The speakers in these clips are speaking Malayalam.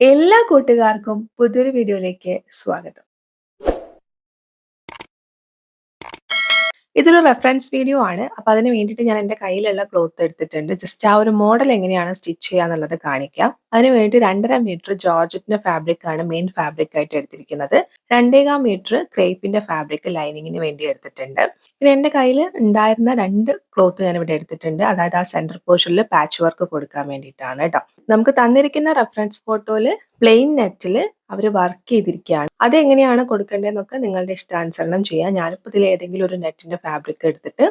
എല്ലാ കൂട്ടുകാർക്കും പുതിയൊരു വീഡിയോയിലേക്ക് സ്വാഗതം. ഇതൊരു റെഫറൻസ് വീഡിയോ ആണ്. അപ്പൊ അതിന് വേണ്ടിയിട്ട് ഞാൻ എൻ്റെ കയ്യിലുള്ള ക്ലോത്ത് എടുത്തിട്ടുണ്ട്. ജസ്റ്റ് ആ ഒരു മോഡൽ എങ്ങനെയാണ് സ്റ്റിച്ച് ചെയ്യാന്നുള്ളത് കാണിക്കാം. അതിന് വേണ്ടി 2.5 മീറ്റർ ജോർജറ്റിന്റെ ഫാബ്രിക് ആണ് മെയിൻ ഫാബ്രിക് ആയിട്ട് എടുത്തിരിക്കുന്നത്. 2.25 മീറ്റർ ക്രേപ്പിന്റെ ഫാബ്രിക് ലൈനിങ്ങിന് വേണ്ടി എടുത്തിട്ടുണ്ട്. പിന്നെ എൻ്റെ കയ്യിൽ ഉണ്ടായിരുന്ന 2 ക്ലോത്ത് ഞാൻ ഇവിടെ എടുത്തിട്ടുണ്ട്. അതായത് ആ സെന്റർ പോർഷനിൽ പാച്ച് വർക്ക് കൊടുക്കാൻ വേണ്ടിയിട്ടാണ് കേട്ടോ. നമുക്ക് തന്നിരിക്കുന്ന റെഫറൻസ് ഫോട്ടോയില് പ്ലെയിൻ നെറ്റില് അവർ വർക്ക് ചെയ്തിരിക്കുകയാണ്. അതെങ്ങനെയാണ് കൊടുക്കേണ്ടതെന്നൊക്കെ നിങ്ങളുടെ ഇഷ്ടാനുസരണം ചെയ്യാം. ഞാനിപ്പോൾ ഇതിൽ ഏതെങ്കിലും ഒരു നെറ്റിന്റെ ഫാബ്രിക് എടുത്തിട്ട്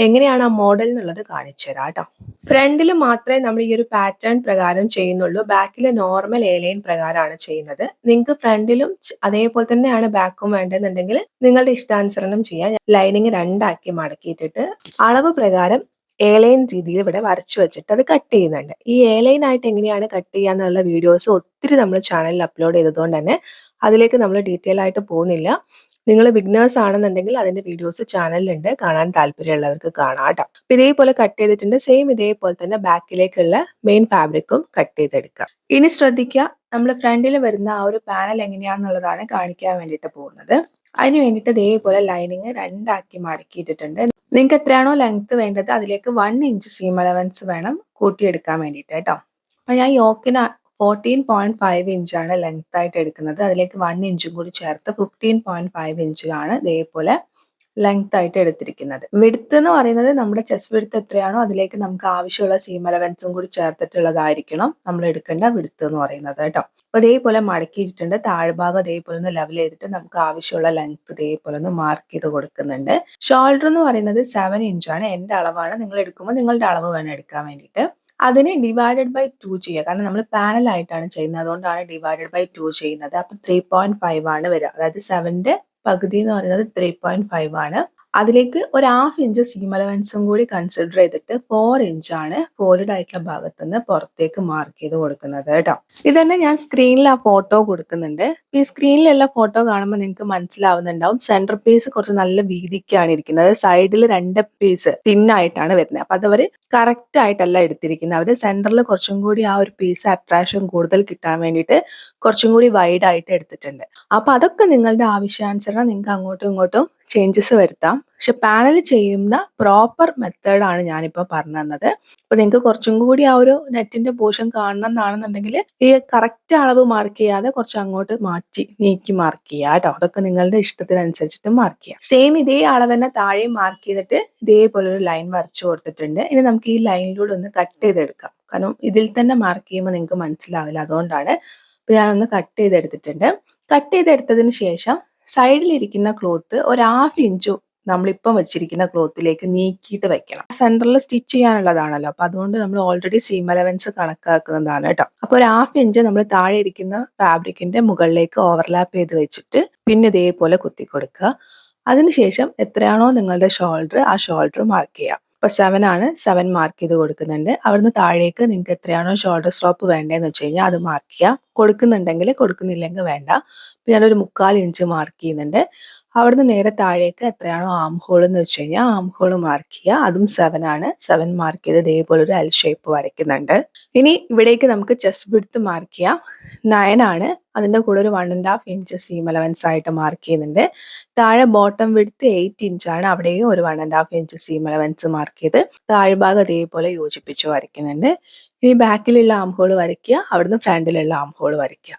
എങ്ങനെയാണ് ആ മോഡൽ എന്നുള്ളത് കാണിച്ചു തരാം കേട്ടോ. ഫ്രണ്ടിൽ മാത്രമേ നമ്മൾ ഈ ഒരു പാറ്റേൺ പ്രകാരം ചെയ്യുന്നുള്ളൂ. ബാക്കിൽ നോർമൽ എ ലൈൻ പ്രകാരമാണ് ചെയ്യുന്നത്. നിങ്ങൾക്ക് ഫ്രണ്ടിലും അതേപോലെ തന്നെയാണ് ബാക്കും വേണ്ടതെന്നുണ്ടെങ്കിൽ നിങ്ങളുടെ ഇഷ്ടാനുസരണം ചെയ്യാം. ലൈനിങ് രണ്ടാക്കി മടക്കിയിട്ടിട്ട് അളവ് പ്രകാരം എ ലൈൻ രീതിയിൽ ഇവിടെ വരച്ചു വെച്ചിട്ട് അത് കട്ട് ചെയ്യുന്നുണ്ട്. ഈ എ ലൈൻ ആയിട്ട് എങ്ങനെയാണ് കട്ട് ചെയ്യാന്നുള്ള വീഡിയോസ് ഒത്തിരി നമ്മൾ ചാനലിൽ അപ്ലോഡ് ചെയ്തതുകൊണ്ട് തന്നെ അതിലേക്ക് നമ്മൾ ഡീറ്റെയിൽ ആയിട്ട് പോകുന്നില്ല. നിങ്ങൾ ബിഗിനേഴ്സ് ആണെന്നുണ്ടെങ്കിൽ അതിന്റെ വീഡിയോസ് ചാനലിലുണ്ട്, കാണാൻ താല്പര്യമുള്ളവർക്ക് കാണാം കേട്ടോ. അപ്പൊ ഇതേപോലെ കട്ട് ചെയ്തിട്ടുണ്ട്. സെയിം ഇതേപോലെ തന്നെ ബാക്കിലേക്കുള്ള മെയിൻ ഫാബ്രിക്കും കട്ട് ചെയ്തെടുക്കാം. ഇനി ശ്രദ്ധിക്കുക, നമ്മൾ ഫ്രണ്ടിൽ വരുന്ന ആ ഒരു പാനൽ എങ്ങനെയാണെന്നുള്ളതാണ് കാണിക്കാൻ വേണ്ടിയിട്ട് പോകുന്നത്. അതിന് വേണ്ടിയിട്ട് ഇതേപോലെ ലൈനിങ് രണ്ടാക്കി മടക്കിയിട്ടിട്ടുണ്ട്. നിങ്ങൾക്ക് എത്രയാണോ ലെങ്ത് വേണ്ടത് അതിലേക്ക് 1 ഇഞ്ച് സീം അലവൻസ് വേണം കൂട്ടിയെടുക്കാൻ വേണ്ടിയിട്ട് കേട്ടോ. അപ്പൊ ഞാൻ യോക്കിന് 14.5 ഇഞ്ചാണ് ലെങ്ത് ആയിട്ട് എടുക്കുന്നത്. അതിലേക്ക് 1 ഇഞ്ചും കൂടി ചേർത്ത് 15.5 ഇഞ്ചിലാണ് ഇതേപോലെ ലെങ്ത് ആയിട്ട് എടുത്തിരിക്കുന്നത്. വിഡ്ത്ത് എന്ന് പറയുന്നത് നമ്മുടെ ചെസ്റ്റ് വിഡ്ത്ത് എത്രയാണോ അതിലേക്ക് നമുക്ക് ആവശ്യമുള്ള സീം അലവൻസും കൂടി ചേർത്തിട്ടുള്ളതായിരിക്കണം നമ്മൾ എടുക്കേണ്ട വിഡ്ത്ത് എന്ന് പറയുന്നത് കേട്ടോ. അപ്പൊ ഇതേപോലെ മടക്കിയിട്ടുണ്ട്. താഴ്ഭാഗം ഇതേപോലെ ഒന്ന് ലെവൽ ചെയ്തിട്ട് നമുക്ക് ആവശ്യമുള്ള ലെങ്ത് ഇതേപോലെ ഒന്ന് മാർക്ക് ചെയ്ത് കൊടുക്കുന്നുണ്ട്. ഷോൾഡർ എന്ന് പറയുന്നത് 7 ഇഞ്ചാണ്. എൻ്റെ അളവാണ്. നിങ്ങൾ എടുക്കുമ്പോൾ നിങ്ങളുടെ അളവ് വേണം എടുക്കാൻ വേണ്ടിയിട്ട്. അതിനെ ഡിവൈഡഡ് ബൈ 2 ചെയ്യുക. കാരണം നമ്മൾ പാനൽ ആയിട്ടാണ് ചെയ്യുന്നത്, അതുകൊണ്ടാണ് ഡിവൈഡഡ് ബൈ 2 ചെയ്യുന്നത്. അപ്പൊ 3.5 ആണ് വരിക. അതായത് 7ന്റെ പകുതി എന്ന് പറയുന്നത് 3.5 ആണ്. അതിലേക്ക് ഒരു 1/2 ഇഞ്ച് സീം അലവൻസും കൂടി കൺസിഡർ ചെയ്തിട്ട് 4 ഇഞ്ചാണ് ഫോൾഡ് ആയിട്ടുള്ള ഭാഗത്ത് നിന്ന് പുറത്തേക്ക് മാർക്ക് ചെയ്ത് കൊടുക്കുന്നത് കേട്ടോ. ഇതന്നെ ഞാൻ സ്ക്രീനിൽ ആ ഫോട്ടോ കൊടുക്കുന്നുണ്ട്. ഈ സ്ക്രീനിലുള്ള ഫോട്ടോ കാണുമ്പോൾ നിങ്ങൾക്ക് മനസ്സിലാവുന്നുണ്ടാവും സെന്റർ പീസ് കുറച്ച് നല്ല വീതിക്കാണ് ഇരിക്കുന്നത്. സൈഡിൽ 2 പീസ് തിന്നായിട്ടാണ് വരുന്നത്. അപ്പൊ അതവര് കറക്റ്റ് ആയിട്ടല്ല എടുത്തിരിക്കുന്നത്. അവര് സെന്ററിൽ കുറച്ചും കൂടി ആ ഒരു പീസ് അട്രാക്ഷൻ കൂടുതൽ കിട്ടാൻ വേണ്ടിയിട്ട് കുറച്ചും കൂടി വൈഡ് ആയിട്ട് എടുത്തിട്ടുണ്ട്. അപ്പൊ അതൊക്കെ നിങ്ങളുടെ ആവശ്യാനുസരണം നിങ്ങൾക്ക് അങ്ങോട്ടും ഇങ്ങോട്ടും ചേഞ്ചസ് വരുത്താം. പക്ഷെ പാനൽ ചെയ്യുന്ന പ്രോപ്പർ മെത്തേഡാണ് ഞാനിപ്പോൾ പറഞ്ഞു തന്നത്. അപ്പൊ നിങ്ങൾക്ക് കുറച്ചും കൂടി ആ ഒരു നെറ്റിന്റെ പോർഷൻ കാണണം എന്നാണെന്നുണ്ടെങ്കിൽ ഈ കറക്റ്റ് അളവ് മാർക്ക് ചെയ്യാതെ കുറച്ച് അങ്ങോട്ട് മാറ്റി നീക്കി മാർക്ക് ചെയ്യുക കേട്ടോ. അതൊക്കെ നിങ്ങളുടെ ഇഷ്ടത്തിനനുസരിച്ചിട്ട് മാർക്ക് ചെയ്യാം. സെയിം ഇതേ അളവ് തന്നെ താഴെയും മാർക്ക് ചെയ്തിട്ട് ഇതേപോലെ ഒരു ലൈൻ വരച്ചു കൊടുത്തിട്ടുണ്ട്. ഇനി നമുക്ക് ഈ ലൈനിലൂടെ ഒന്ന് കട്ട് ചെയ്തെടുക്കാം. കാരണം ഇതിൽ തന്നെ മാർക്ക് ചെയ്യുമ്പോൾ നിങ്ങൾക്ക് മനസ്സിലാവില്ല, അതുകൊണ്ടാണ്. അപ്പൊ ഞാനൊന്ന് കട്ട് ചെയ്തെടുത്തിട്ടുണ്ട്. കട്ട് ചെയ്തെടുത്തതിന് ശേഷം സൈഡിലിരിക്കുന്ന ക്ലോത്ത് ഒരു 1/2 ഇഞ്ച് നമ്മളിപ്പം വെച്ചിരിക്കുന്ന ക്ലോത്തിലേക്ക് നീക്കിയിട്ട് വെക്കണം. സെന്ററിൽ സ്റ്റിച്ച് ചെയ്യാനുള്ളതാണല്ലോ, അപ്പൊ അതുകൊണ്ട് നമ്മൾ ഓൾറെഡി സീം അലവൻസ് കണക്കാക്കുന്നതാണ് കേട്ടോ. അപ്പൊ ഒരു 1/2 ഇഞ്ച് നമ്മൾ താഴെ ഇരിക്കുന്ന ഫാബ്രിക്കിന്റെ മുകളിലേക്ക് ഓവർലാപ്പ് ചെയ്ത് വെച്ചിട്ട് പിന്നെ ഇതേപോലെ കുത്തി കൊടുക്കുക. അതിനുശേഷം എത്രയാണോ നിങ്ങളുടെ ഷോൾഡർ ആ ഷോൾഡർ മാർക്ക് ചെയ്യാം. ഇപ്പൊ 7 ആണ്, 7 മാർക്ക് ചെയ്ത് കൊടുക്കുന്നുണ്ട്. അവിടുന്ന് താഴേക്ക് നിങ്ങൾക്ക് എത്രയാണോ ഷോൾഡർ സ്ട്രോപ്പ് വേണ്ടതെന്ന് വെച്ച് കഴിഞ്ഞാൽ അത് മാർക്ക് ചെയ്യാം. കൊടുക്കുന്നുണ്ടെങ്കിൽ, കൊടുക്കുന്നില്ലെങ്കിൽ വേണ്ട. ഞാനൊരു 1/4 ഇഞ്ച് മാർക്ക് ചെയ്യുന്നുണ്ട്. അവിടുന്ന് നേരെ താഴേക്ക് എത്രയാണോ ആം ഹോൾ എന്ന് വെച്ച് കഴിഞ്ഞാൽ ആം ഹോൾ മാർക്ക് ചെയ്യുക. അതും 7 ആണ്. 7 മാർക്ക് ചെയ്ത് ഇതേപോലെ ഒരു എൽ ഷേപ്പ് വരയ്ക്കുന്നുണ്ട്. ഇനി ഇവിടേക്ക് നമുക്ക് ചെസ്റ്റ് വിഡ്ത്ത് മാർക്ക് ചെയ്യാം. 9 ആണ്. അതിന്റെ കൂടെ ഒരു 1.5 ഇഞ്ച് സീം അലവൻസ് ആയിട്ട് മാർക്ക് ചെയ്യുന്നുണ്ട്. താഴെ ബോട്ടം വിഡ്ത്ത് 8 ഇഞ്ചാണ്. അവിടെയും ഒരു 1.5 ഇഞ്ച് സീം അലവൻസ് മാർക്ക് ചെയ്ത് താഴ്ഭാഗം ഇതേപോലെ യോജിപ്പിച്ച് വരയ്ക്കുന്നുണ്ട്. ഇനി ബാക്കിലുള്ള ആം ഹോൾ വരയ്ക്കുക, അവിടുന്ന് ഫ്രണ്ടിലുള്ള ആം ഹോൾ വരയ്ക്കുക.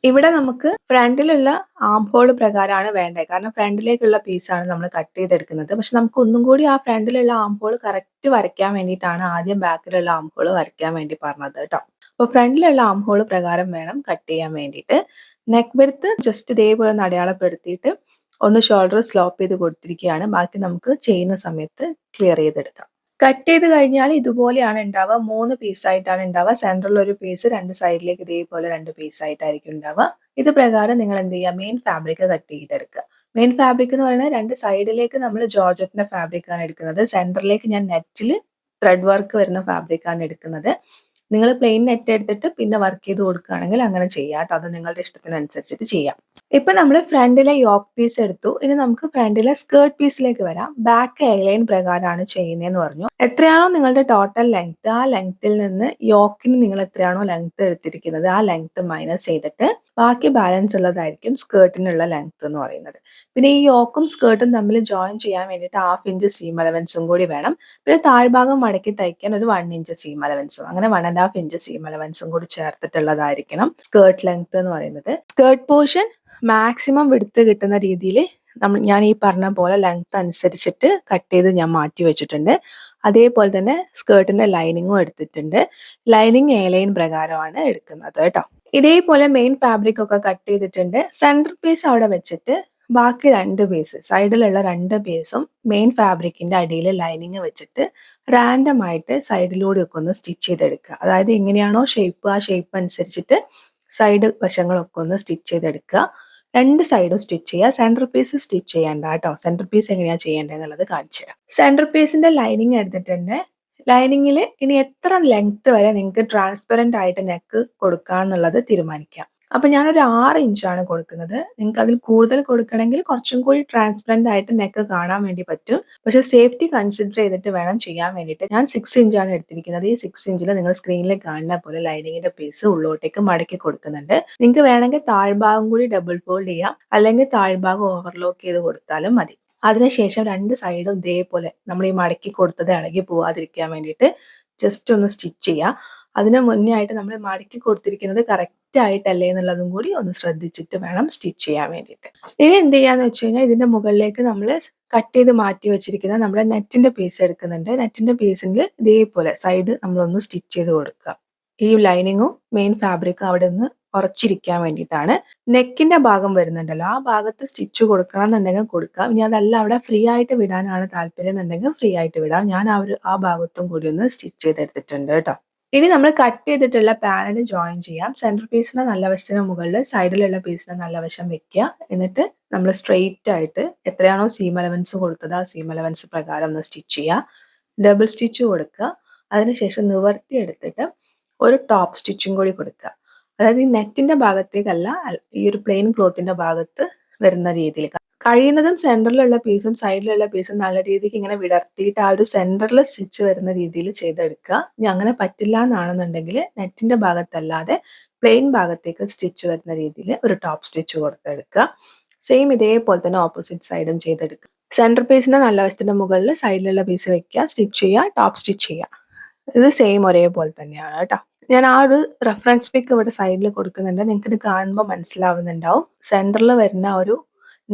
ഇവിടെ നമുക്ക് ഫ്രണ്ടിലുള്ള ആം ഹോൾ പ്രകാരമാണ് വേണ്ടത്. കാരണം ഫ്രണ്ടിലേക്കുള്ള പീസാണ് നമ്മൾ കട്ട് ചെയ്തെടുക്കുന്നത്. പക്ഷെ നമുക്ക് ഒന്നും കൂടി ആ ഫ്രണ്ടിലുള്ള ആം ഹോൾ കറക്റ്റ് വരയ്ക്കാൻ വേണ്ടിയിട്ടാണ് ആദ്യം ബാക്കിലുള്ള ആം ഹോൾ വരയ്ക്കാൻ വേണ്ടി പറഞ്ഞത് കേട്ടോ. അപ്പോൾ ഫ്രണ്ടിലുള്ള ആം ഹോൾ പ്രകാരം വേണം കട്ട് ചെയ്യാൻ വേണ്ടിയിട്ട്. നെക്ക് വിഡ്ത്ത് ജസ്റ്റ് ഇതേപോലെ ഒന്ന് അടയാളപ്പെടുത്തിയിട്ട് ഒന്ന് ഷോൾഡർ സ്ലോപ്പ് ചെയ്ത് കൊടുത്തിരിക്കുകയാണ്. ബാക്കി നമുക്ക് ചെയ്യുന്ന സമയത്ത് ക്ലിയർ ചെയ്തെടുക്കാം. കട്ട് ചെയ്ത് കഴിഞ്ഞാൽ ഇതുപോലെയാണ് ഉണ്ടാവുക. 3 പീസായിട്ടാണ് ഉണ്ടാവുക. സെൻട്രൽ ഒരു പീസ്, 2 സൈഡിലേക്ക് ഇതേപോലെ 2 പീസായിട്ടായിരിക്കും ഉണ്ടാവുക. ഇത് പ്രകാരം നിങ്ങൾ എന്ത് ചെയ്യുക, മെയിൻ ഫാബ്രിക് കട്ട് ചെയ്തെടുക്കുക. മെയിൻ ഫാബ്രിക് എന്ന് പറയുന്നത് 2 സൈഡിലേക്ക് നമ്മൾ ജോർജറ്റിന്റെ ഫാബ്രിക് ആണ് എടുക്കുന്നത്. സെന്ററിലേക്ക് ഞാൻ നെറ്റിൽ ത്രെഡ് വർക്ക് വരുന്ന ഫാബ്രിക് ആണ് എടുക്കുന്നത്. നിങ്ങൾ പ്ലെയിൻ നെറ്റ് എടുത്തിട്ട് പിന്നെ വർക്ക് ചെയ്ത് കൊടുക്കുകയാണെങ്കിൽ അങ്ങനെ ചെയ്യാം ട്ടോ. അത് നിങ്ങളുടെ ഇഷ്ടത്തിനനുസരിച്ചിട്ട് ചെയ്യാം. ഇപ്പൊ നമ്മള് ഫ്രണ്ടിലെ യോക്ക് പീസ് എടുത്തു. ഇനി നമുക്ക് ഫ്രണ്ടിലെ സ്കേർട്ട് പീസിലേക്ക് വരാം. ബാക്ക് എ ലൈൻ പ്രകാരമാണ് ചെയ്യുന്നതെന്ന് പറഞ്ഞു. എത്രയാണോ നിങ്ങളുടെ ടോട്ടൽ ലെങ്ത്, ആ ലെങ്ത്തിൽ നിന്ന് യോക്കിന് നിങ്ങൾ എത്രയാണോ ലെങ്ത് എടുത്തിരിക്കുന്നത് ആ ലെങ്ത് മൈനസ് ചെയ്തിട്ട് ബാക്കി ബാലൻസ് ഉള്ളതായിരിക്കും സ്കേർട്ടിനുള്ള ലെങ്ത് എന്ന് പറയുന്നത്. പിന്നെ ഈ യോക്കും സ്കേർട്ടും തമ്മിൽ ജോയിൻ ചെയ്യാൻ വേണ്ടിയിട്ട് 1/2 ഇഞ്ച് സീം അലവൻസും കൂടി വേണം. പിന്നെ താഴ്ഭാഗം മടക്കി തയ്ക്കാൻ ഒരു 1 ഇഞ്ച് സീം അലവൻസും, അങ്ങനെ 1.5 ഇഞ്ച് സീം അലവൻസും കൂടി ചേർത്തിട്ടുള്ളതായിരിക്കണം സ്കേർട്ട് ലെങ്ത് എന്ന് പറയുന്നത്. സ്കേർട്ട് പോർഷൻ മാക്സിമം വിടുത്ത് കിട്ടുന്ന രീതിയിൽ ഞാൻ ഈ പറഞ്ഞ പോലെ ലെങ്ത് അനുസരിച്ചിട്ട് കട്ട് ചെയ്ത് ഞാൻ മാറ്റി വെച്ചിട്ടുണ്ട്. അതേപോലെ തന്നെ സ്കേർട്ടിന്റെ ലൈനിങ്ങും എടുത്തിട്ടുണ്ട്. ലൈനിങ് എ ലൈൻ പ്രകാരമാണ് എടുക്കുന്നത് കേട്ടോ. ഇതേപോലെ മെയിൻ ഫാബ്രിക് ഒക്കെ കട്ട് ചെയ്തിട്ടുണ്ട്. സെന്റർ പീസ് അവിടെ വെച്ചിട്ട് ബാക്കി 2 പീസ്, സൈഡിലുള്ള 2 പീസും മെയിൻ ഫാബ്രിക്കിന്റെ അടിയിൽ ലൈനിങ് വെച്ചിട്ട് റാൻഡം ആയിട്ട് സൈഡിലൂടെ ഒക്കെ ഒന്ന് സ്റ്റിച്ച് ചെയ്തെടുക്കുക. അതായത് എങ്ങനെയാണോ ഷേപ്പ് ആ ഷേപ്പ് അനുസരിച്ചിട്ട് സൈഡ് വശങ്ങളൊക്കെ ഒന്ന് സ്റ്റിച്ച് ചെയ്തെടുക്കുക. 2 സൈഡും സ്റ്റിച്ച് ചെയ്യുക. സെന്റർ പീസ് സ്റ്റിച്ച് ചെയ്യണ്ട കേട്ടോ. സെന്റർ പീസ് എങ്ങനെയാണ് ചെയ്യേണ്ടത് എന്നുള്ളത് കാണിച്ചു തരാം. സെന്റർ പീസിന്റെ ലൈനിങ് എടുത്തിട്ടുണ്ട്. ലൈനിങ്ങിൽ ഇനി എത്ര ലെങ്ത് വരെ നിങ്ങൾക്ക് ട്രാൻസ്പെറന്റ് ആയിട്ട് നെക്ക് കൊടുക്കുക എന്നുള്ളത് തീരുമാനിക്കാം. അപ്പൊ ഞാനൊരു 6 ഇഞ്ചാണ് കൊടുക്കുന്നത്. നിങ്ങൾക്ക് അതിൽ കൂടുതൽ കൊടുക്കണമെങ്കിൽ കുറച്ചും കൂടി ട്രാൻസ്പെറന്റ് ആയിട്ട് നെക്ക് കാണാൻ വേണ്ടി പറ്റും. പക്ഷെ സേഫ്റ്റി കൺസിഡർ ചെയ്തിട്ട് വേണം ചെയ്യാൻ വേണ്ടിയിട്ട്. ഞാൻ 6 ഇഞ്ചാണ് എടുത്തിരിക്കുന്നത്. ഈ 6 ഇഞ്ചിൽ നിങ്ങൾ സ്ക്രീനിൽ കാണുന്ന പോലെ ലൈനിങ്ങിന്റെ പീസ് ഉള്ളോട്ടേക്ക് മടക്കി കൊടുക്കുന്നുണ്ട്. നിങ്ങൾക്ക് വേണമെങ്കിൽ താഴ്ഭാഗം കൂടി ഡബിൾ ഫോൾഡ് ചെയ്യാം, അല്ലെങ്കിൽ താഴ്ഭാഗം ഓവർലോക്ക് ചെയ്ത് കൊടുത്താലും മതി. അതിനുശേഷം 2 സൈഡും ഇതേപോലെ നമ്മൾ ഈ മടക്കി കൊടുത്തത് ഇളകി പോവാതിരിക്കാൻ വേണ്ടിയിട്ട് ജസ്റ്റ് ഒന്ന് സ്റ്റിച്ച് ചെയ്യുക. അതിന് മുന്നേ ആയിട്ട് നമ്മൾ മടക്കി കൊടുത്തിരിക്കുന്നത് കറക്റ്റ് ആയിട്ടല്ലേ എന്നുള്ളതും കൂടി ഒന്ന് ശ്രദ്ധിച്ചിട്ട് വേണം സ്റ്റിച്ച് ചെയ്യാൻ വേണ്ടിയിട്ട്. ഇനി എന്ത് ചെയ്യാന്ന് വെച്ച് കഴിഞ്ഞാൽ ഇതിന്റെ മുകളിലേക്ക് നമ്മൾ കട്ട് ചെയ്ത് മാറ്റി വെച്ചിരിക്കുന്ന നമ്മുടെ നെറ്റിന്റെ പീസ് എടുക്കുന്നുണ്ട്. നെറ്റിന്റെ പീസിൽ ഇതേപോലെ സൈഡ് നമ്മളൊന്ന് സ്റ്റിച്ച് ചെയ്ത് കൊടുക്കുക. ഈ ലൈനിങ്ങും മെയിൻ ഫാബ്രിക്കും അവിടെ നിന്ന് ഉറച്ചിരിക്കാൻ വേണ്ടിയിട്ടാണ്. നെക്കിന്റെ ഭാഗം വരുന്നുണ്ടല്ലോ, ആ ഭാഗത്ത് സ്റ്റിച്ച് കൊടുക്കണം എന്നുണ്ടെങ്കിൽ കൊടുക്കാം. ഇനി അതല്ല അവിടെ ഫ്രീ ആയിട്ട് വിടാനാണ് താല്പര്യം എന്നുണ്ടെങ്കിൽ ഫ്രീ ആയിട്ട് വിടാം. ഞാൻ ആ ഭാഗത്തും കൂടി ഒന്ന് സ്റ്റിച്ച് ചെയ്തെടുത്തിട്ടുണ്ട് കേട്ടോ. ഇനി നമ്മൾ കട്ട് ചെയ്തിട്ടുള്ള പാനൽ ജോയിൻ ചെയ്യാം. സെന്റർ പീസിന്റെ നല്ല വശത്തിന് മുകളിൽ സൈഡിലുള്ള പീസിന്റെ നല്ല വശം വെക്കുക. എന്നിട്ട് നമ്മൾ സ്ട്രെയിറ്റ് ആയിട്ട് എത്രയാണോ സീം അലവൻസ് കൊടുത്തത് ആ സീം അലവൻസ് പ്രകാരം ഒന്ന് സ്റ്റിച്ച് ചെയ്യുക. ഡബിൾ സ്റ്റിച്ച് കൊടുക്കുക. അതിനുശേഷം നിവർത്തി എടുത്തിട്ട് ഒരു ടോപ്പ് സ്റ്റിച്ചും കൂടി കൊടുക്കുക. അതായത് ഈ നെറ്റിന്റെ ഭാഗത്തേക്കല്ല, ഈ ഒരു പ്ലെയിൻ ക്ലോത്തിന്റെ ഭാഗത്ത് വരുന്ന രീതിയിൽ കഴിയുന്നതും സെന്ററിലുള്ള പീസും സൈഡിലുള്ള പീസും നല്ല രീതിക്ക് ഇങ്ങനെ വിടർത്തിയിട്ട് ആ ഒരു സെന്ററിൽ സ്റ്റിച്ച് വരുന്ന രീതിയിൽ ചെയ്തെടുക്കുക. ഇനി അങ്ങനെ പറ്റില്ല എന്നാണെന്നുണ്ടെങ്കിൽ നെറ്റിന്റെ ഭാഗത്തല്ലാതെ പ്ലെയിൻ ഭാഗത്തേക്ക് സ്റ്റിച്ച് വരുന്ന രീതിയിൽ ഒരു ടോപ്പ് സ്റ്റിച്ച് കൊടുത്തെടുക്കുക. സെയിം ഇതേപോലെ തന്നെ ഓപ്പോസിറ്റ് സൈഡും ചെയ്തെടുക്കുക. സെന്റർ പീസിന്റെ നല്ല വശത്തിന്റെ മുകളിൽ സൈഡിലുള്ള പീസ് വെക്കുക, സ്റ്റിച്ച് ചെയ്യുക, ടോപ്പ് സ്റ്റിച്ച് ചെയ്യുക. ഇത് സെയിം ഒരേപോലെ തന്നെയാണ് കേട്ടോ. ഞാൻ ആ ഒരു റെഫറൻസ് പിക്ക് ഇവിടെ സൈഡിൽ കൊടുക്കുന്നുണ്ട്. നിങ്ങൾക്ക് ഇത് കാണുമ്പോൾ മനസ്സിലാവുന്നുണ്ടാവും. സെന്ററിൽ വരുന്ന ഒരു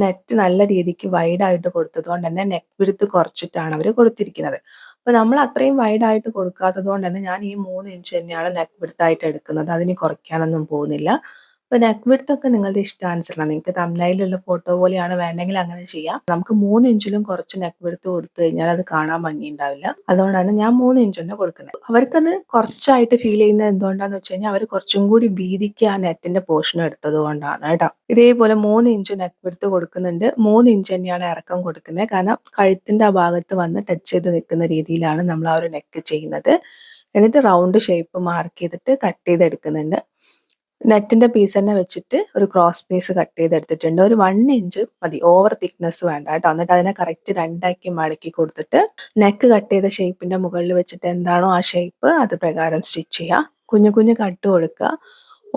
നെറ്റ് നല്ല രീതിക്ക് വൈഡ് ആയിട്ട് കൊടുത്തത് കൊണ്ട് തന്നെ നെക്ക് വിഡ്ത്ത് കുറച്ചിട്ടാണ് അവർ കൊടുത്തിരിക്കുന്നത്. അപ്പോൾ നമ്മൾ അത്രയും വൈഡ് ആയിട്ട് കൊടുക്കാത്തത് കൊണ്ട് തന്നെ ഞാൻ ഈ 3 ഇഞ്ച് തന്നെയാണ് നെക്ക് വിഡ്ത്ത് ആയിട്ട് എടുക്കുന്നത്. അതിന് കുറയ്ക്കാനൊന്നും പോകുന്നില്ല. അപ്പോൾ നെക്ക് വിഡ്ത്ത് ഒക്കെ നിങ്ങളുടെ ഇഷ്ടാനുസരണം, നിങ്ങൾക്ക് തംബ്നെയിലുള്ള ഫോട്ടോ പോലെയാണ് വേണ്ടെങ്കിൽ അങ്ങനെ ചെയ്യാം. നമുക്ക് 3 ഇഞ്ചിലും കുറച്ച് നെക്ക് വിഡ്ത്ത് കൊടുത്തു കഴിഞ്ഞാൽ അത് കാണാൻ ഭംഗിയുണ്ടാവില്ല. അതുകൊണ്ടാണ് ഞാൻ 3 ഇഞ്ച് തന്നെ കൊടുക്കുന്നത്. അവർക്കത് കുറച്ചായിട്ട് ഫീൽ ചെയ്യുന്നത് എന്തുകൊണ്ടാന്ന് വെച്ച് കഴിഞ്ഞാൽ അവർ കുറച്ചും കൂടി വീതിക്ക് ആ നെറ്റിന്റെ പോർഷൻ എടുത്തത് കൊണ്ടാണ് കേട്ടോ. ഇതേപോലെ 3 ഇഞ്ച് നെക്ക് വിഡ്ത്ത് കൊടുക്കുന്നുണ്ട്. 3 ഇഞ്ച് തന്നെയാണ് ഇറക്കം കൊടുക്കുന്നത്. കാരണം കഴുത്തിന്റെ ആ ഭാഗത്ത് വന്ന് ടച്ച് ചെയ്ത് നിൽക്കുന്ന രീതിയിലാണ് നമ്മൾ ആ ഒരു നെക്ക് ചെയ്യുന്നത്. എന്നിട്ട് റൗണ്ട് ഷേപ്പ് മാർക്ക് ചെയ്തിട്ട് കട്ട് ചെയ്തെടുക്കുന്നുണ്ട്. നെറ്റിന്റെ പീസ് തന്നെ വെച്ചിട്ട് ഒരു ക്രോസ് പീസ് കട്ട് ചെയ്തെടുത്തിട്ടുണ്ട്. ഒരു 1 ഇഞ്ച് മതി, ഓവർ തിക്നെസ് വേണ്ട കേട്ടോ. എന്നിട്ട് അതിനെ കറക്റ്റ് 2ആക്കി മടക്കി കൊടുത്തിട്ട് നെക്ക് കട്ട് ചെയ്ത ഷേപ്പിന്റെ മുകളിൽ വെച്ചിട്ട് എന്താണോ ആ ഷേപ്പ് അത് പ്രകാരം സ്റ്റിച്ച് ചെയ്യുക. കുഞ്ഞു കുഞ്ഞു കട്ട് കൊടുക്കുക.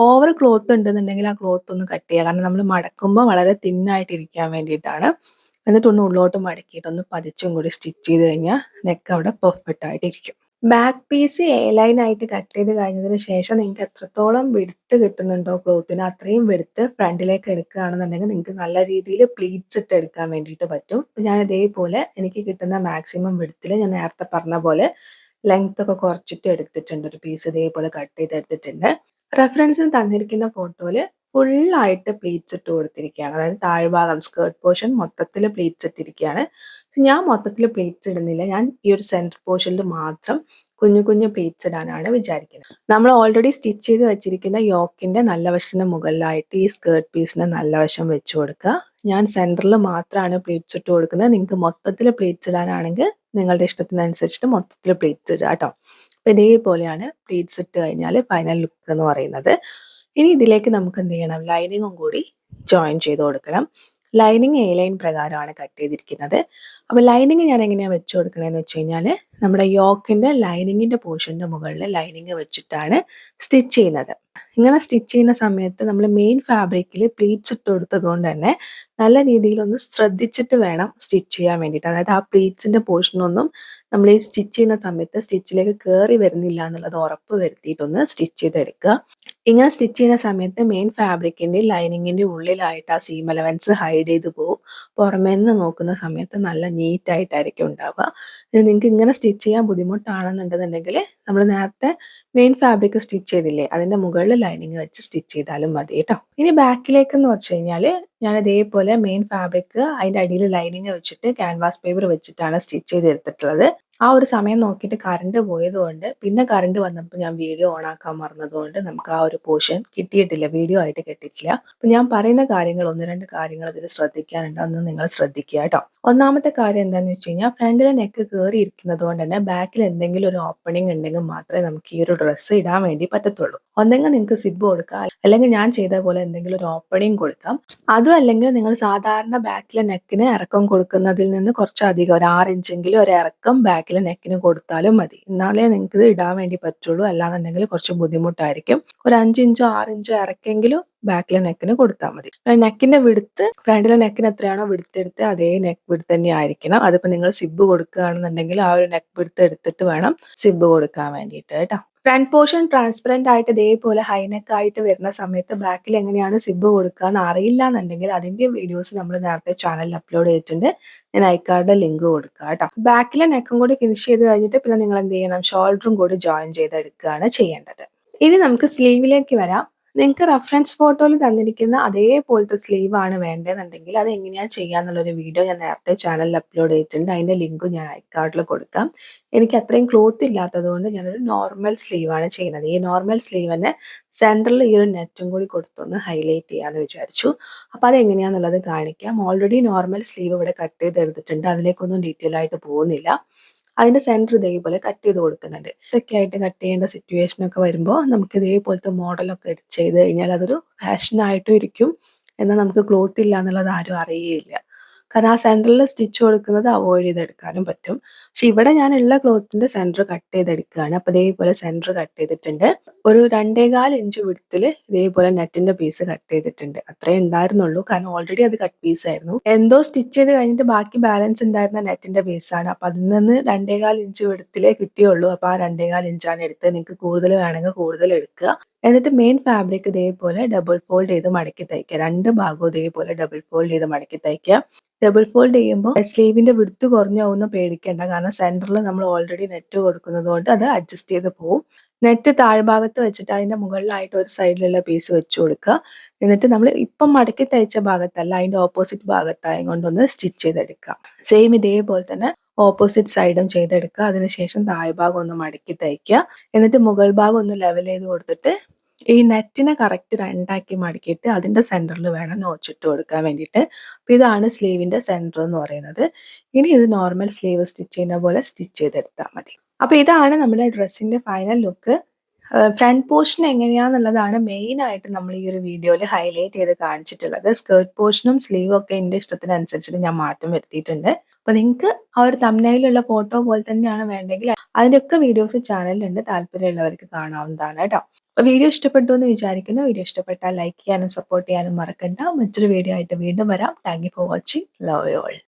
ഓവർ ക്ലോത്ത് ഉണ്ടെന്നുണ്ടെങ്കിൽ ആ ക്ലോത്ത് ഒന്ന് കട്ട് ചെയ്യുക. കാരണം നമ്മൾ മടക്കുമ്പോൾ വളരെ തിന്നായിട്ട് ഇരിക്കാൻ വേണ്ടിയിട്ടാണ്. എന്നിട്ടൊന്ന് ഉള്ളോട്ട് മടക്കിയിട്ട് ഒന്ന് പതിച്ചും കൂടി സ്റ്റിച്ച് ചെയ്ത് കഴിഞ്ഞാൽ നെക്ക് അവിടെ പെർഫെക്റ്റ് ആയിട്ട് ഇരിക്കും. ബാക്ക് പീസ് എ ലൈൻ ആയിട്ട് കട്ട് ചെയ്ത് കഴിഞ്ഞതിന് ശേഷം നിങ്ങൾക്ക് എത്രത്തോളം വെടുത്ത് കിട്ടുന്നുണ്ടോ ക്ലോത്തിന് അത്രയും വെടുത്ത് ഫ്രണ്ടിലേക്ക് എടുക്കുകയാണെന്നുണ്ടെങ്കിൽ നിങ്ങൾക്ക് നല്ല രീതിയിൽ പ്ലീറ്റ്സ് ഇട്ട് എടുക്കാൻ വേണ്ടിയിട്ട് പറ്റും. അപ്പോൾ ഞാൻ ഇതേപോലെ എനിക്ക് കിട്ടുന്ന മാക്സിമം വെടുത്തിൽ ഞാൻ നേരത്തെ പറഞ്ഞ പോലെ ലെങ്ത് ഒക്കെ കുറച്ചിട്ട് എടുത്തിട്ടുണ്ട്. ഒരു പീസ് ഇതേപോലെ കട്ട് ചെയ്തെടുത്തിട്ടുണ്ട്. റെഫറൻസിന് തന്നിരിക്കുന്ന ഫോട്ടോയിൽ ഫുള്ളായിട്ട് പ്ലീറ്റ്സ് ഇട്ട് കൊടുത്തിരിക്കുകയാണ്. അതായത് താഴ്ഭാഗം സ്കേർട്ട് പോർഷൻ മൊത്തത്തിൽ പ്ലീറ്റ്സ് ഇട്ടിരിക്കുകയാണ്. ഞാൻ മൊത്തത്തിൽ പ്ലീറ്റ്സ് ഇടുന്നില്ല. ഞാൻ ഈ ഒരു സെൻറ്റർ പോർഷനിൽ മാത്രം കുഞ്ഞു കുഞ്ഞു പ്ലീറ്റ്സ് ഇടാനാണ് വിചാരിക്കുന്നത്. നമ്മൾ ഓൾറെഡി സ്റ്റിച്ച് ചെയ്ത് വെച്ചിരിക്കുന്ന യോക്കിന്റെ നല്ല വശത്തിന് മുകളിലായിട്ട് ഈ സ്കേർട്ട് പീസിന് നല്ല വശം വെച്ച് കൊടുക്കുക. ഞാൻ സെൻറ്ററിൽ മാത്രമാണ് പ്ലീറ്റ്സ് ഇട്ട് കൊടുക്കുന്നത്. നിങ്ങൾക്ക് മൊത്തത്തിൽ പ്ലീറ്റ്സ് ഇടാനാണെങ്കിൽ നിങ്ങളുടെ ഇഷ്ടത്തിനനുസരിച്ചിട്ട് മൊത്തത്തിൽ പ്ലീറ്റ്സ് ഇടുക കേട്ടോ. അപ്പോൾ ഇതേപോലെയാണ് പ്ലീറ്റ്സ് ഇട്ട് കഴിഞ്ഞാൽ ഫൈനൽ ലുക്ക് എന്ന് പറയുന്നത്. ഇനി ഇതിലേക്ക് നമുക്ക് എന്ത് ചെയ്യണം, ലൈനിങ്ങും കൂടി ജോയിൻ ചെയ്ത് കൊടുക്കണം. ലൈനിങ് എ ലൈൻ പ്രകാരമാണ് കട്ട് ചെയ്തിരിക്കുന്നത്. അപ്പോൾ ലൈനിങ് ഞാൻ എങ്ങനെയാണ് വെച്ച് കൊടുക്കണതെന്ന് വെച്ച് കഴിഞ്ഞാൽ നമ്മുടെ യോക്കിൻ്റെ ലൈനിങ്ങിൻ്റെ പോർഷൻ്റെ മുകളിൽ ലൈനിങ് വെച്ചിട്ടാണ് സ്റ്റിച്ച് ചെയ്യുന്നത്. ഇങ്ങനെ സ്റ്റിച്ച് ചെയ്യുന്ന സമയത്ത് നമ്മൾ മെയിൻ ഫാബ്രിക്കിൽ പ്ലീറ്റ്സ് ഇട്ട് കൊടുത്തത് കൊണ്ട് തന്നെ നല്ല രീതിയിലൊന്ന് ശ്രദ്ധിച്ചിട്ട് വേണം സ്റ്റിച്ച് ചെയ്യാൻ വേണ്ടിയിട്ട്. അതായത് ആ പ്ലീറ്റ്സിൻ്റെ പോർഷനൊന്നും നമ്മൾ ഈ സ്റ്റിച്ച് ചെയ്യുന്ന സമയത്ത് സ്റ്റിച്ചിലേക്ക് കയറി വരുന്നില്ല എന്നുള്ളത് ഉറപ്പ് വരുത്തിയിട്ടൊന്ന് സ്റ്റിച്ച് ചെയ്തെടുക്കുക. ഇങ്ങനെ സ്റ്റിച്ച് ചെയ്യുന്ന സമയത്ത് മെയിൻ ഫാബ്രിക്കിൻ്റെ ലൈനിങ്ങിൻ്റെ ഉള്ളിലായിട്ട് ആ സീം അലവൻസ് ഹൈഡ് ചെയ്ത് പോകും. പുറമേ നിന്ന് നോക്കുന്ന സമയത്ത് നല്ല നീറ്റായിട്ടായിരിക്കും ഉണ്ടാവുക. ഇനി നിങ്ങൾക്ക് ഇങ്ങനെ സ്റ്റിച്ച് ചെയ്യാൻ ബുദ്ധിമുട്ടാണെന്നുണ്ടെന്നുണ്ടെങ്കിൽ നമ്മൾ നേരത്തെ മെയിൻ ഫാബ്രിക് സ്റ്റിച്ച് ചെയ്തില്ലേ, അതിൻ്റെ മുകളിൽ ലൈനിങ് വെച്ച് സ്റ്റിച്ച് ചെയ്താലും മതി കേട്ടോ. ഇനി ബാക്കിലേക്ക് എന്ന് വെച്ച് കഴിഞ്ഞാൽ ഞാൻ ഇതേപോലെ മെയിൻ ഫാബ്രിക് അതിൻ്റെ അടിയിൽ ലൈനിങ് വെച്ചിട്ട് ക്യാൻവാസ് പേപ്പർ വെച്ചിട്ടാണ് സ്റ്റിച്ച് ചെയ്തെടുത്തിട്ടുള്ളത്. ആ ഒരു സമയം നോക്കിയിട്ട് കറണ്ട് പോയതുകൊണ്ട്, പിന്നെ കറണ്ട് വന്നപ്പോൾ ഞാൻ വീഡിയോ ഓൺ ആക്കാൻ മറന്നതുകൊണ്ട് നമുക്ക് ആ ഒരു പോർഷൻ കിട്ടിയിട്ടില്ല, വീഡിയോ ആയിട്ട് കിട്ടിയിട്ടില്ല. അപ്പം ഞാൻ പറയുന്ന കാര്യങ്ങൾ 1-2 കാര്യങ്ങൾ ഇതിൽ ശ്രദ്ധിക്കാനുണ്ട്, അതൊന്ന് നിങ്ങൾ ശ്രദ്ധിക്കുക കേട്ടോ. ഒന്നാമത്തെ കാര്യം എന്താണെന്ന് വെച്ച് കഴിഞ്ഞാൽ ഫ്രണ്ടിലെ നെക്ക് കയറി ഇരിക്കുന്നത് കൊണ്ട് തന്നെ ബാക്കിൽ എന്തെങ്കിലും ഒരു ഓപ്പണിംഗ് ഉണ്ടെങ്കിൽ മാത്രമേ നമുക്ക് ഈ ഒരു ഡ്രസ്സ് ഇടാൻ വേണ്ടി പറ്റത്തുള്ളൂ. ഒന്നെങ്കിൽ നിങ്ങൾക്ക് സിബ് കൊടുക്കാം, അല്ലെങ്കിൽ ഞാൻ ചെയ്ത പോലെ എന്തെങ്കിലും ഒരു ഓപ്പണിംഗ് കൊടുക്കാം. അതും അല്ലെങ്കിൽ നിങ്ങൾ സാധാരണ ബാക്കിലെ നെക്കിന് ഇറക്കം കൊടുക്കുന്നതിൽ നിന്ന് കുറച്ചധികം ഒരു 6 ഇഞ്ചെങ്കിലും ഒരു ഇറക്കം ബാക്കിലെ നെക്കിന് കൊടുത്താലും മതി. എന്നാലേ നിങ്ങൾക്ക് ഇത് ഇടാൻ വേണ്ടി പറ്റുള്ളൂ. അല്ലാന്നുണ്ടെങ്കിൽ കുറച്ച് ബുദ്ധിമുട്ടായിരിക്കും. ഒരു 5 ഇഞ്ചോ 6 ഇഞ്ചോ ഇറക്കെങ്കിലും ബാക്കിലെ നെക്കിന് കൊടുത്താൽ മതി. നെക്കിന്റെ വിടുത്ത് ഫ്രണ്ടിലെ നെക്കിന് എത്രയാണോ വിടുത്ത് എടുത്ത് അതേ നെക്ക് വിടുത്ത് തന്നെ ആയിരിക്കണം. അതിപ്പോൾ നിങ്ങൾ സിബ് കൊടുക്കുകയാണെന്നുണ്ടെങ്കിൽ ആ ഒരു നെക്ക് വിടുത്ത് എടുത്തിട്ട് വേണം സിബ് കൊടുക്കാൻ വേണ്ടിയിട്ട് കേട്ടോ. ഫ്രണ്ട് പോർഷൻ ട്രാൻസ്പെറന്റ് ആയിട്ട് ഇതേപോലെ ഹൈനെക്ക് ആയിട്ട് വരുന്ന സമയത്ത് ബാക്കിൽ എങ്ങനെയാണ് സിബ് കൊടുക്കുക എന്ന് അറിയില്ല എന്നുണ്ടെങ്കിൽ അതിന്റെ വീഡിയോസ് നമ്മൾ നേരത്തെ ചാനലിൽ അപ്ലോഡ് ചെയ്തിട്ടുണ്ട്. ഞാൻ ഐക്കാർഡിന്റെ ലിങ്ക് കൊടുക്കുക കേട്ടോ. ബാക്കിലെ നെക്കും കൂടി ഫിനിഷ് ചെയ്ത് കഴിഞ്ഞിട്ട് പിന്നെ നിങ്ങൾ എന്ത് ചെയ്യണം, ഷോൾഡറും കൂടി ജോയിൻ ചെയ്തെടുക്കുകയാണ് ചെയ്യേണ്ടത്. ഇനി നമുക്ക് സ്ലീവിലേക്ക് വരാം. നിങ്ങൾക്ക് റഫറൻസ് ഫോട്ടോയിൽ തന്നിരിക്കുന്ന അതേപോലത്തെ സ്ലീവ് ആണ് വേണ്ടതെന്നുണ്ടെങ്കിൽ അത് എങ്ങനെയാണ് ചെയ്യാന്നുള്ളൊരു വീഡിയോ ഞാൻ നേരത്തെ ചാനലിൽ അപ്ലോഡ് ചെയ്തിട്ടുണ്ട്. അതിന്റെ ലിങ്ക് ഞാൻ ഐക്കാർഡിൽ കൊടുക്കാം. എനിക്ക് അത്രയും ക്ലോത്ത് ഇല്ലാത്തത് കൊണ്ട് ഞാനൊരു നോർമൽ സ്ലീവാണ് ചെയ്യുന്നത്. ഈ നോർമൽ സ്ലീവിന് സെൻറ്ററിൽ ഈ ഒരു നെറ്റും കൂടി കൊടുത്തൊന്ന് ഹൈലൈറ്റ് ചെയ്യാമെന്ന് വിചാരിച്ചു. അപ്പോൾ അതെങ്ങനെയാണെന്നുള്ളത് കാണിക്കാം. ഓൾറെഡി നോർമൽ സ്ലീവ് ഇവിടെ കട്ട് ചെയ്തെടുത്തിട്ടുണ്ട്, അതിലേക്കൊന്നും ഡീറ്റെയിൽ ആയിട്ട് പോകുന്നില്ല. അതിൻ്റെ സെൻറ്റർ ഇതേപോലെ കട്ട് ചെയ്ത് കൊടുക്കുന്നുണ്ട്. ഇതൊക്കെ ആയിട്ട് കട്ട് ചെയ്യേണ്ട സിറ്റുവേഷനൊക്കെ വരുമ്പോൾ നമുക്ക് ഇതേപോലത്തെ മോഡലൊക്കെ ചെയ്ത് കഴിഞ്ഞാൽ അതൊരു ഫാഷനായിട്ടും ഇരിക്കും. എന്നാൽ നമുക്ക് ക്ലോത്ത് ഇല്ല എന്നുള്ളത് ആരും അറിയുകയില്ല. കാരണം ആ സെൻറ്ററിൽ സ്റ്റിച്ച് കൊടുക്കുന്നത് അവോയ്ഡ് ചെയ്തെടുക്കാനും പറ്റും. പക്ഷെ ഇവിടെ ഞാനുള്ള ക്ലോത്തിൻ്റെ സെൻറ്റർ കട്ട് ചെയ്തെടുക്കുകയാണ്. അപ്പോൾ ഇതേപോലെ സെൻറ്റർ കട്ട് ചെയ്തിട്ടുണ്ട്. ഒരു 2.25 ഇഞ്ച് വിഡ്ത്തിൽ ഇതേപോലെ നെറ്റിൻ്റെ പീസ് കട്ട് ചെയ്തിട്ടുണ്ട്. അത്രേ ഉണ്ടായിരുന്നുള്ളൂ, കാരണം ഓൾറെഡി അത് കട്ട് പീസായിരുന്നു. എന്തോ സ്റ്റിച്ച് ചെയ്ത് കഴിഞ്ഞിട്ട് ബാക്കി ബാലൻസ് ഉണ്ടായിരുന്ന നെറ്റിൻ്റെ പീസാണ്. അപ്പോൾ അതിൽ നിന്ന് 2.25 ഇഞ്ച് വിഡ്ത്തിലേ കിട്ടിയുള്ളൂ. അപ്പോൾ ആ 2.25 ഇഞ്ചാണ് എടുത്തത്. നിങ്ങൾക്ക് കൂടുതൽ വേണമെങ്കിൽ കൂടുതൽ എടുക്കുക. എന്നിട്ട് മെയിൻ ഫാബ്രിക് ഇതേപോലെ ഡബിൾ ഫോൾഡ് ചെയ്ത് മടക്കി തയ്ക്കുക. 2 ഭാഗവും ഇതേപോലെ ഡബിൾ ഫോൾഡ് ചെയ്ത് മടക്കി തയ്ക്കുക. ഡബിൾ ഫോൾഡ് ചെയ്യുമ്പോൾ സ്ലീവിന്റെ വിഡ്ത്ത് കുറഞ്ഞു പോകുന്ന പേടിക്കേണ്ട, കാരണം സെന്ററിൽ നമ്മൾ ഓൾറെഡി നെറ്റ് കൊടുക്കുന്നത് കൊണ്ട് അത് അഡ്ജസ്റ്റ് ചെയ്ത് പോകും. നെറ്റ് താഴ്ഭാഗത്ത് വെച്ചിട്ട് അതിന്റെ മുകളിലായിട്ട് ഒരു സൈഡിലുള്ള പീസ് വെച്ച് കൊടുക്കുക. എന്നിട്ട് നമ്മൾ ഇപ്പം മടക്കി തയ്ച്ച ഭാഗത്തല്ല, അതിന്റെ ഓപ്പോസിറ്റ് ഭാഗത്തായും കൊണ്ടൊന്ന് സ്റ്റിച്ച് ചെയ്തെടുക്കുക. സെയിം ഇതേപോലെ തന്നെ ഓപ്പോസിറ്റ് സൈഡും ചെയ്തെടുക്കുക. അതിനുശേഷം താഴ്ഭാഗം ഒന്ന് മടക്കി തയ്ക്കുക. എന്നിട്ട് മുകൾ ഭാഗം ഒന്ന് ലെവൽ ചെയ്ത് കൊടുത്തിട്ട് ഈ നെറ്റിനെ കറക്റ്റ് 2 മടക്കിയിട്ട് അതിന്റെ സെന്ററിൽ വേണം നോച്ചിട്ട് കൊടുക്കാൻ വേണ്ടിയിട്ട്. അപ്പോൾ ഇതാണ് സ്ലീവിന്റെ സെന്റർ എന്ന് പറയുന്നത്. ഇനി ഇത് നോർമൽ സ്ലീവ് സ്റ്റിച്ച് ചെയ്യുന്ന പോലെ സ്റ്റിച്ച് ചെയ്തെടുത്താൽ മതി. അപ്പോൾ ഇതാണ് നമ്മുടെ ഡ്രസ്സിന്റെ ഫൈനൽ ലുക്ക്. ഫ്രണ്ട് പോർഷൻ എങ്ങനെയാണെന്നുള്ളതാണ് മെയിൻ ആയിട്ട് നമ്മൾ ഈ ഒരു വീഡിയോയിൽ ഹൈലൈറ്റ് ചെയ്ത് കാണിച്ചിട്ടുള്ളത്. സ്കേർട്ട് പോർഷനും സ്ലീവും ഒക്കെ എൻ്റെ ഇഷ്ടത്തിനനുസരിച്ചിട്ട് ഞാൻ മാറ്റം വരുത്തിയിട്ടുണ്ട്. അപ്പോൾ നിങ്ങൾക്ക് ആ ഒരു തംബ്നെയിലുള്ള ഫോട്ടോ പോലെ തന്നെയാണ് വേണ്ടെങ്കിൽ അതിൻ്റെയൊക്കെ വീഡിയോസ് ചാനലിലുണ്ട്, താല്പര്യമുള്ളവർക്ക് കാണാവുന്നതാണ് കേട്ടോ. അപ്പോൾ വീഡിയോ ഇഷ്ടപ്പെട്ടു എന്ന് വിചാരിക്കുന്നു. വീഡിയോ ഇഷ്ടപ്പെട്ടാൽ ലൈക്ക് ചെയ്യാനും സപ്പോർട്ട് ചെയ്യാനും മറക്കണ്ട. മറ്റൊരു വീഡിയോ ആയിട്ട് വീണ്ടും വരാം. Thank you for watching. Love you all.